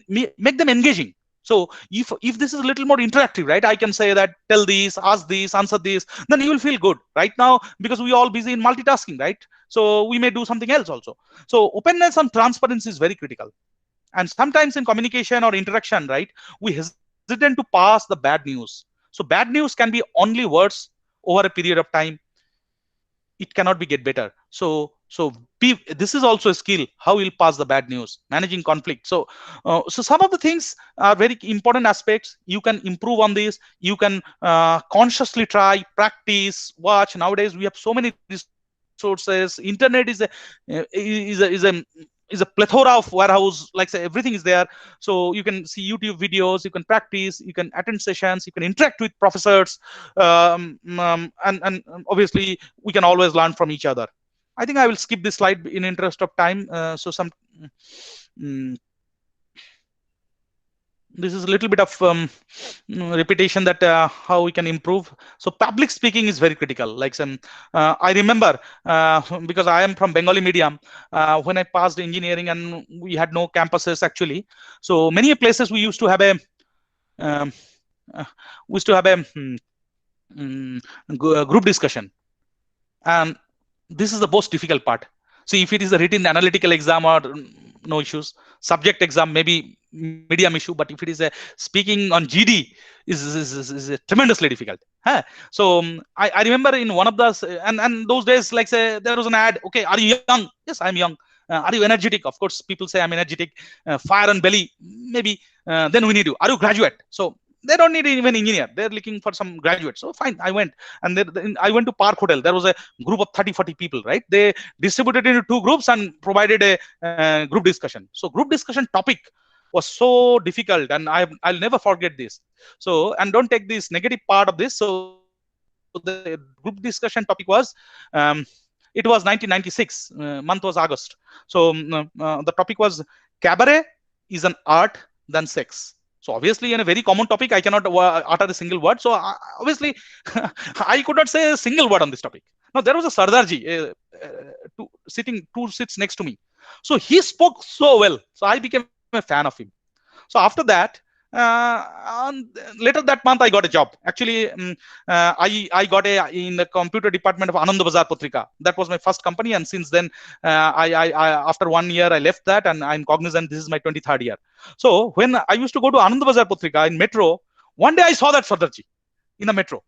make them engaging. So if this is a little more interactive, right, I can say that tell this, ask this, answer this, then you will feel good. Right now, because we all busy in multitasking, right, so we may do something else also. So openness and transparency is very critical. And sometimes in communication or interaction, right, we hesitate to pass the bad news. So bad news can be only worse over a period of time. It cannot be get better. So this is also a skill, how we'll pass the bad news, managing conflict. So some of the things are very important aspects. You can improve on this. You can consciously try, practice, watch. Nowadays we have so many resources. Internet is a plethora of warehouse, like say everything is there. So you can see YouTube videos, you can practice, you can attend sessions, you can interact with professors, and obviously we can always learn from each other. I think I will skip this slide in interest of time. This is a little bit of repetition, that how we can improve. So public speaking is very critical. Like I remember, because I am from Bengali medium, when I passed engineering, and we had no campuses actually. So many places we used to have a group discussion, and this is the most difficult part. So if it is a written analytical exam, or no issues, subject exam maybe medium issue, but if it is a speaking on GD is tremendously difficult. So I remember in one of the, and those days, like say there was an ad, okay, are you young? Yes, I'm young. Are you energetic? Of course, people say I'm energetic. Fire and belly, maybe. Then we need you. Are you graduate? So they don't need even engineer. They're looking for some graduate. So fine, I went. And then I went to Park Hotel. There was a group of 30-40 people, right? They distributed into 2 groups and provided a group discussion. So group discussion topic was so difficult, and I'll never forget this. So, and don't take this negative part of this. So the group discussion topic was, it was 1996, month was August. So the topic was, cabaret is an art than sex. So obviously, in a very common topic, I cannot utter a single word. So obviously, I could not say a single word on this topic. Now there was a Sardarji sitting 2 seats next to me. So he spoke so well. So I became a fan of him. So after that, later that month, I got a job. Actually, I got in the computer department of Anand Bazar Patrika. That was my first company, and since then, after 1 year, I left that, and I'm cognizant this is my 23rd year. So when I used to go to Anand Bazar Patrika in metro, one day I saw that Sardarji in the metro.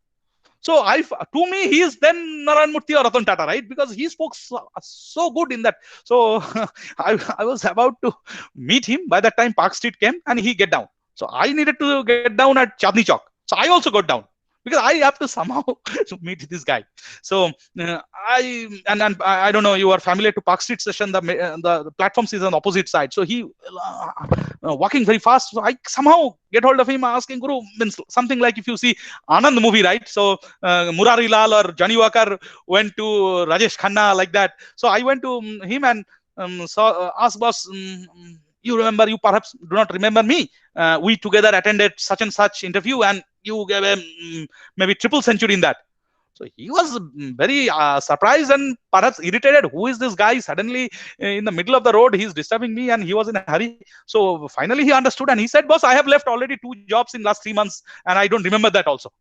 So to me, he is then Narayan Murthy or Ratan Tata, right? Because he spoke so good in that. So I was about to meet him. By that time, Park Street came, and he get down. So I needed to get down at Chandni Chowk. So I also got down, because I have to somehow meet this guy. So I don't know, you are familiar to Park Street station. The platforms is on the opposite side. So he walking very fast. So I somehow get hold of him, asking Guru, means something like if you see Anand movie, right? So Murari Lal or Johnny Walker went to Rajesh Khanna, like that. So I went to him and asked boss, you remember, you perhaps do not remember me. We together attended such and such interview, and you gave a maybe triple century in that. So he was very surprised and perhaps irritated. Who is this guy? Suddenly in the middle of the road, he's disturbing me, and he was in a hurry. So finally he understood, and he said, boss, I have left already 2 jobs in last 3 months, and I don't remember that also.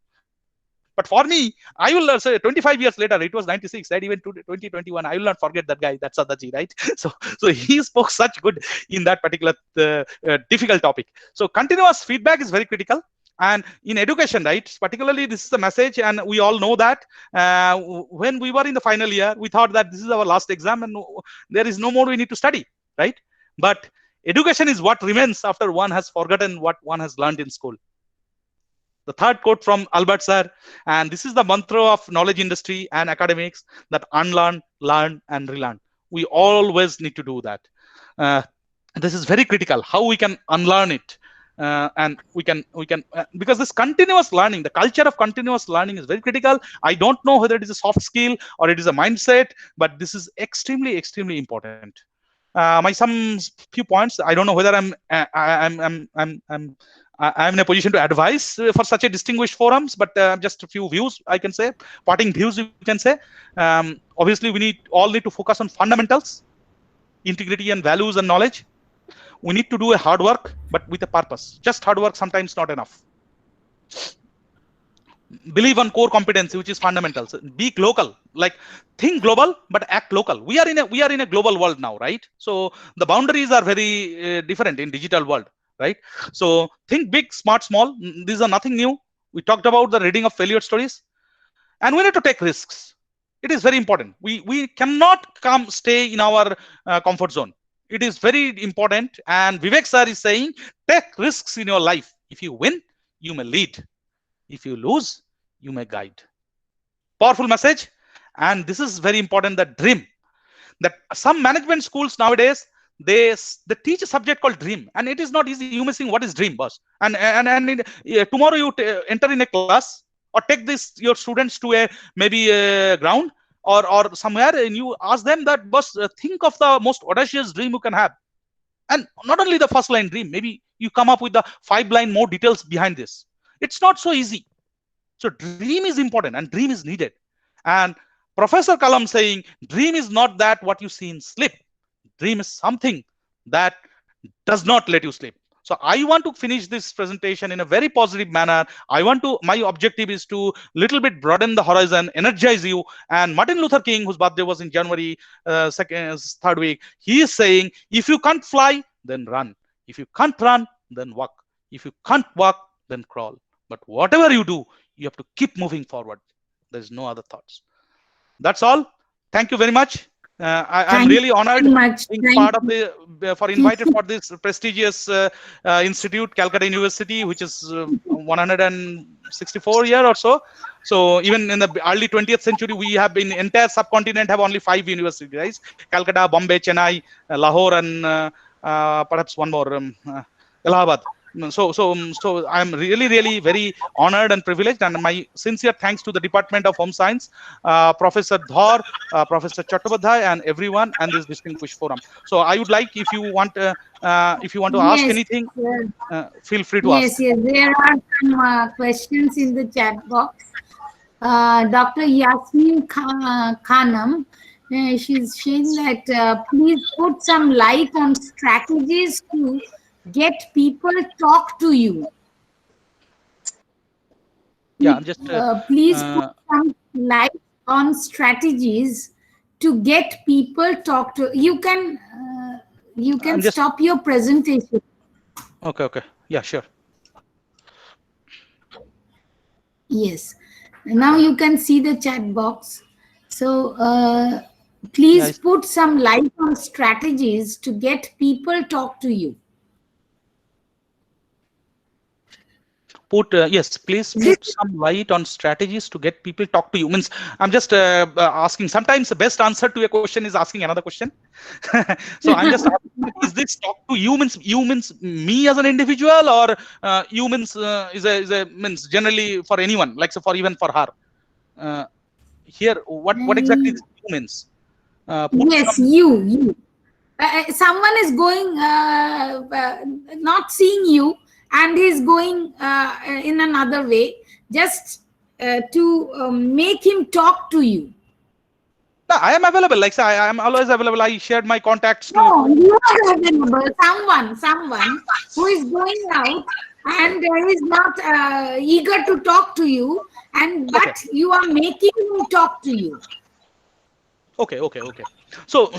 But for me, I will say 25 years later, it was 96, right? Even 2021, I will not forget that guy. That's Sardarji, right? So he spoke such good in that particular difficult topic. So continuous feedback is very critical. And in education, right, particularly this is the message, and we all know that when we were in the final year, we thought that this is our last exam and there is no more we need to study, right? But education is what remains after one has forgotten what one has learned in school. The third quote from Albert Sir, and this is the mantra of knowledge industry and academics, that unlearn, learn, and relearn. We always need to do that. This is very critical, how we can unlearn it. And we can because this continuous learning, the culture of continuous learning is very critical. I don't know whether it is a soft skill or it is a mindset, but this is extremely important. My some few points. I don't know whether I'm in a position to advise for such a distinguished forums, but just a few views I can say, parting views you can say. Obviously, we all need to focus on fundamentals, integrity and values and knowledge. We need to do a hard work, but with a purpose. Just hard work sometimes not enough. Believe on core competency, which is fundamentals. Be local, like think global, but act local. We are in a global world now, right? So the boundaries are very different in digital world, right? So think big, smart, small. These are nothing new. We talked about the reading of failure stories, and we need to take risks. It is very important. We cannot stay in our comfort zone. It is very important. And Vivek sir is saying, take risks in your life. If you win, you may lead. If you lose, you may guide. Powerful message. And this is very important, that dream. That some management schools nowadays, they teach a subject called dream, and it is not easy. You may think, what is dream, boss? And tomorrow you enter in a class or take your students to maybe a ground or somewhere, and you ask them that, boss, think of the most audacious dream you can have. And not only the first line dream, maybe you come up with the 5 line more details behind this. It's not so easy. So dream is important and dream is needed. And Professor Kalam saying, dream is not that what you see in sleep. Dream is something that does not let you sleep. So I want to finish this presentation in a very positive manner. My objective is to little bit broaden the horizon, energize you. And Martin Luther King, whose birthday was in January 3rd week, he is saying, if you can't fly, then run. If you can't run, then walk. If you can't walk, then crawl. But whatever you do, you have to keep moving forward. There's no other thoughts. That's all. Thank you very much. I'm really honored being part of invited for this prestigious institute, Calcutta University, which is 164 year or so. So even in the early 20th century, we have been entire subcontinent have only 5 universities, right? Calcutta, Bombay, Chennai, Lahore, and perhaps one more, Allahabad. So I'm really very honored and privileged, and my sincere thanks to the Department of Home Science, Professor Dhar, Professor Chattopadhyay, and everyone, and this distinguished forum. So I would like, if you want to ask anything, feel free to ask. Yes, there are some questions in the chat box. Dr. Yasmin Khanam, she's saying that please put some light on strategies to get people talk to you. Yeah, I'm just please put some light on strategies to get people talk to you. Can stop your presentation. Okay, yeah, sure. Yes, now you can see the chat box. So please put some light on strategies to get people talk to you. Yes, please put some light on strategies to get people talk to you. Means I'm just asking. Sometimes the best answer to a question is asking another question. So I'm just asking, is this talk to you means me as an individual, or you means means generally for anyone, like so even for her? Here, what exactly this you means? Yes, you. Someone is going not seeing you, and he's going in another way, just to make him talk to you. I am available. Like say, I am always available. I shared my contacts. No, you are available. Someone who is going out and is not eager to talk to you, but you are making him talk to you. Okay. So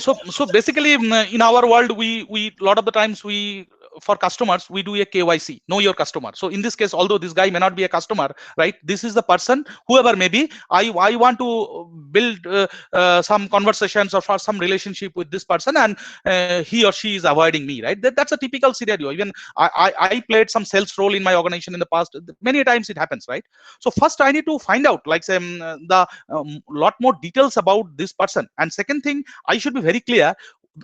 basically, in our world, we lot of the times we for customers, we do a KYC, know your customer. So in this case, although this guy may not be a customer, right, this is the person, whoever may be, I want to build some conversations or for some relationship with this person, and he or she is avoiding me, right? That's a typical scenario. Even I played some sales role in my organization in the past. Many times it happens, right? So first I need to find out, like, say, the lot more details about this person, and second thing, I should be very clear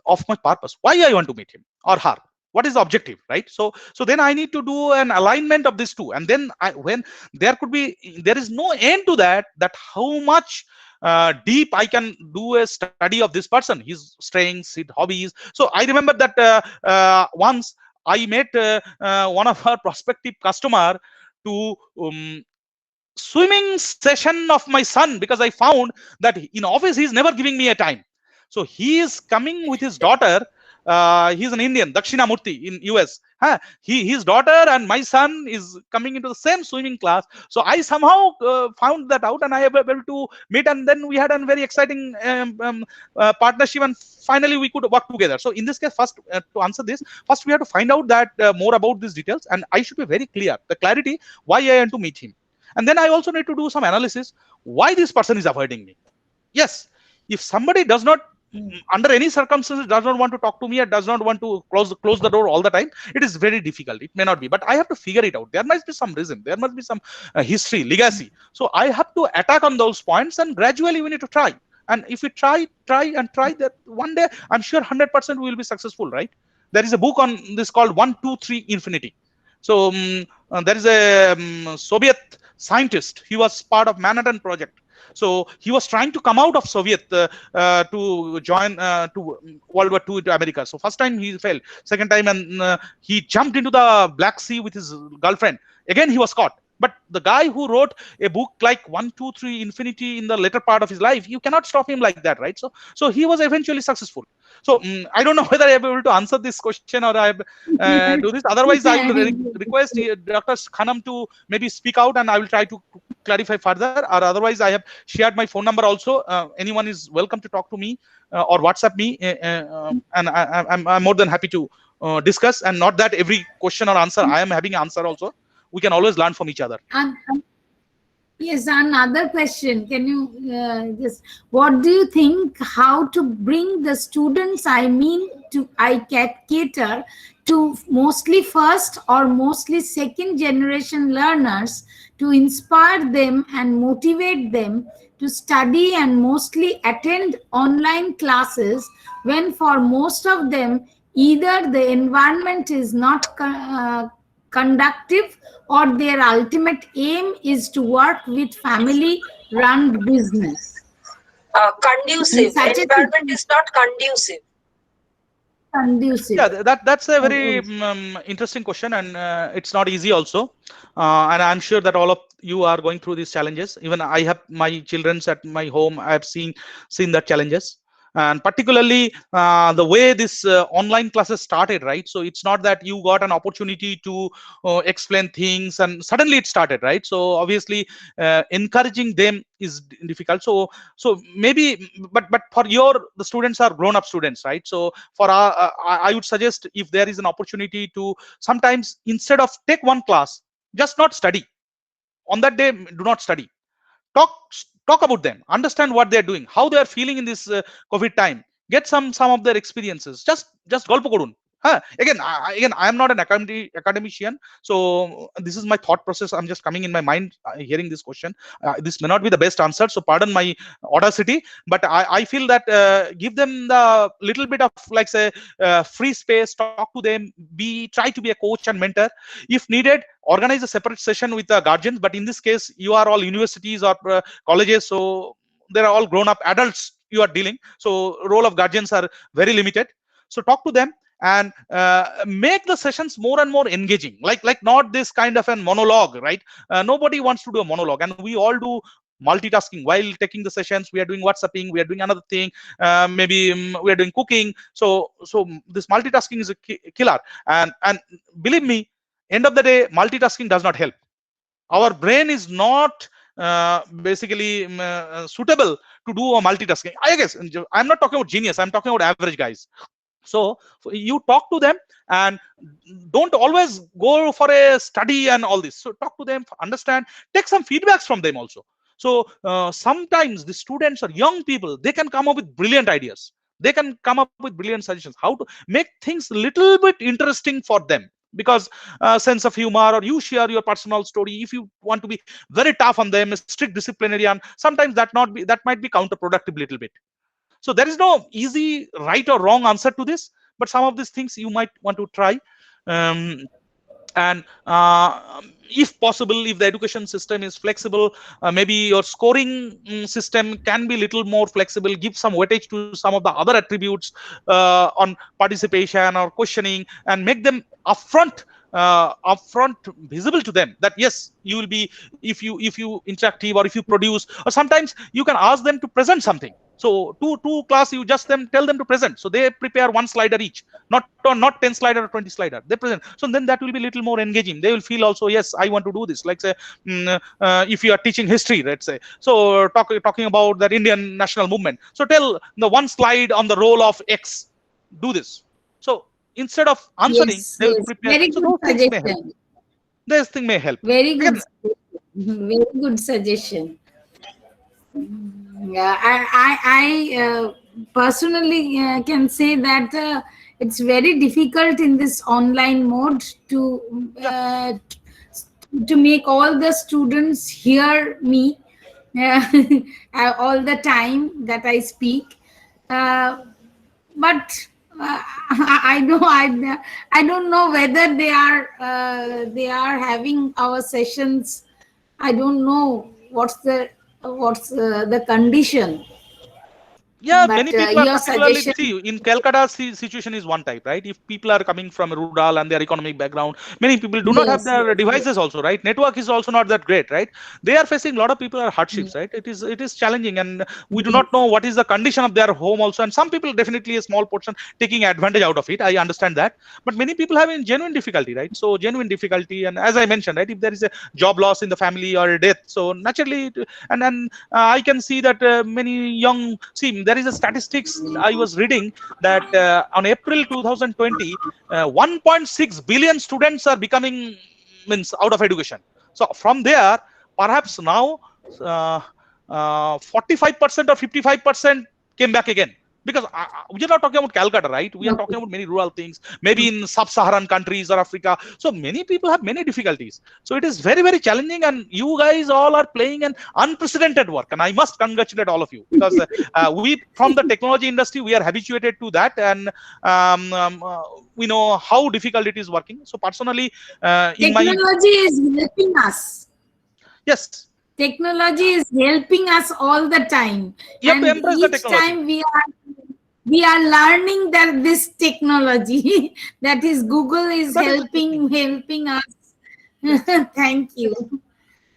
of my purpose, why I want to meet him or her, what is the objective, right? So then I need to do an alignment of these two, and then when there is no end to that how much deep I can do a study of this person, his strengths, his hobbies. So I remember that once I met one of our prospective customer to swimming session of my son, because I found that in office he's never giving me a time. So he is coming with his daughter. He's an Indian, Dakshinamurthy in US. His daughter and my son is coming into the same swimming class. So I somehow found that out, and I was able to meet, and then we had a very exciting partnership, and finally we could work together. So in this case, first to answer this, first we have to find out that more about these details, and I should be very clear, the clarity why I want to meet him. And then I also need to do some analysis why this person is avoiding me. Yes, if somebody does not, under any circumstances, does not want to talk to me or does not want to close the door all the time, it is very difficult. It may not be, but I have to figure it out. There must be some reason, there must be some history, legacy. So I have to attack on those points, and gradually we need to try. And if we try, that one day, I'm sure 100% we will be successful, right? There is a book on this called 1, 2, 3 Infinity. So there is a Soviet scientist. He was part of Manhattan Project. So he was trying to come out of Soviet to join to World War II to America. So first time he failed, second time, and he jumped into the Black Sea with his girlfriend. Again he was caught. But the guy who wrote a book like 1, 2, 3 Infinity in the later part of his life, you cannot stop him like that, right? So he was eventually successful. So I don't know whether I'm able to answer this question or I do this. Otherwise, I will request Dr. Khanam to maybe speak out, and I will try to clarify further. Or otherwise, I have shared my phone number also. Anyone is welcome to talk to me or WhatsApp me, and I'm more than happy to discuss. And not that every question or answer I am having answer also. We can always learn from each other. Yes, another question. Can you just, what do you think, how to bring the students, I cater to mostly first or mostly second generation learners, to inspire them and motivate them to study and mostly attend online classes, when for most of them either the environment is not conductive, or their ultimate aim is to work with family-run business. Conducive. Environment is not conducive. Conducive. Yeah, that's a very interesting question, and it's not easy also. And I'm sure that all of you are going through these challenges. Even I have my children's at my home. I have seen that challenges. And particularly the way this online classes started, right? So it's not that you got an opportunity to explain things and suddenly it started, right? So obviously encouraging them is difficult. So maybe, but for the students are grown-up students, right? So for I would suggest, if there is an opportunity to sometimes, instead of take one class, just not study on that day, do not study. Talk about them, understand what they're doing, how they are feeling in this COVID time, get some of their experiences. Just golpo korun. Again, I am not an academician, so this is my thought process. I'm just coming in my mind hearing this question. This may not be the best answer, so pardon my audacity, but I feel that give them the little bit of, like, say, free space, talk to them, try to be a coach and mentor. If needed, organize a separate session with the guardians. But in this case, you are all universities or colleges, so they are all grown-up adults you are dealing, so role of guardians are very limited. So talk to them and make the sessions more and more engaging, like not this kind of a monologue, right? Nobody wants to do a monologue, and we all do multitasking while taking the sessions. We are doing WhatsApping, we are doing another thing, maybe we are doing cooking. So this multitasking is a killer, and believe me, end of the day, multitasking does not help. Our brain is not basically suitable to do a multitasking. I guess I'm not talking about genius, I'm talking about average guys. So you talk to them, and don't always go for a study and all this. So talk to them, understand, take some feedbacks from them also. So sometimes the students or young people, they can come up with brilliant ideas. They can come up with brilliant suggestions how to make things a little bit interesting for them, because sense of humor, or you share your personal story. If you want to be very tough on them, strict disciplinarian, sometimes that might be counterproductive a little bit. So there is no easy right or wrong answer to this, but some of these things you might want to try. um, and if possible, if the education system is flexible, maybe your scoring system can be little more flexible, give some weightage to some of the other attributes on participation or questioning, and make them upfront visible to them, that yes, you will be, if you interactive, or if you produce, or sometimes you can ask them to present something. So two class, you just tell them to present, so they prepare one slider each, not 10 slider or 20 slider, they present. So then that will be a little more engaging. They will feel also, yes, I want to do this. Like say, if you are teaching history, let's say, so talking about the Indian national movement, so tell the one slide on the role of X, do this. So instead of answering, Yes, they will yes. prepare. Very So good those things may help. suggestion. This thing may help. Very good. Again, Very good suggestion. Yeah, I personally can say that it's very difficult in this online mode to make all the students hear me all the time that I speak. But I don't know whether they are having our sessions. I don't know what's the condition. yeah, But many people are your particularly, suggestion. see, in Calcutta, situation is one type, right? If people are coming from rural and their economic background, many people do not have Yes, their yes, yes. devices also, right? Network is also not that great, right? They are facing, a lot of people are hardships, right? It is challenging, and we do Yes. not know what is the condition of their home also. And some people, definitely a small portion, taking advantage out of it. I understand that, but many people having genuine difficulty, right? So genuine difficulty, and as I mentioned, right, if there is a job loss in the family or a death, so naturally, and then I can see that many young, see, there is a statistics I was reading, that on April 2020, 1.6 billion students are becoming, means, out of education. So from there, perhaps now 45% or 55% came back again. Because we are not talking about Calcutta, right? We are Okay. talking about many rural things, maybe in sub-Saharan countries or Africa. So many people have many difficulties. So it is very, very challenging, and you guys all are playing an unprecedented work. And I must congratulate all of you, because we, from the technology industry, we are habituated to that, and we know how difficult it is working. So personally, in my, Technology is helping us. yes, Technology is helping us all the time, you have to and embrace the each technology. time we are learning that this technology, that is Google, is That is helping us. Thank you.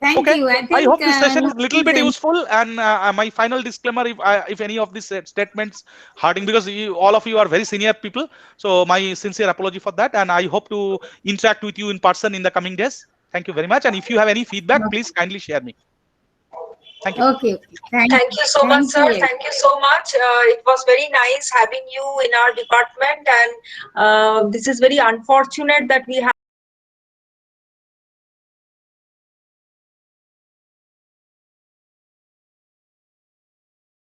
Thank okay. you. I I think hope this session is now little is bit useful. And my final disclaimer, if any of these statements hurting, because all of you are very senior people, so my sincere apology for that. And I hope to interact with you in person in the coming days. Thank you very much. And if you have any feedback, please kindly share me. Thank you. okay. Thank Thank you so much, Thank sir. you. Thank you so much. It was very nice having you in our department, and this is very unfortunate that we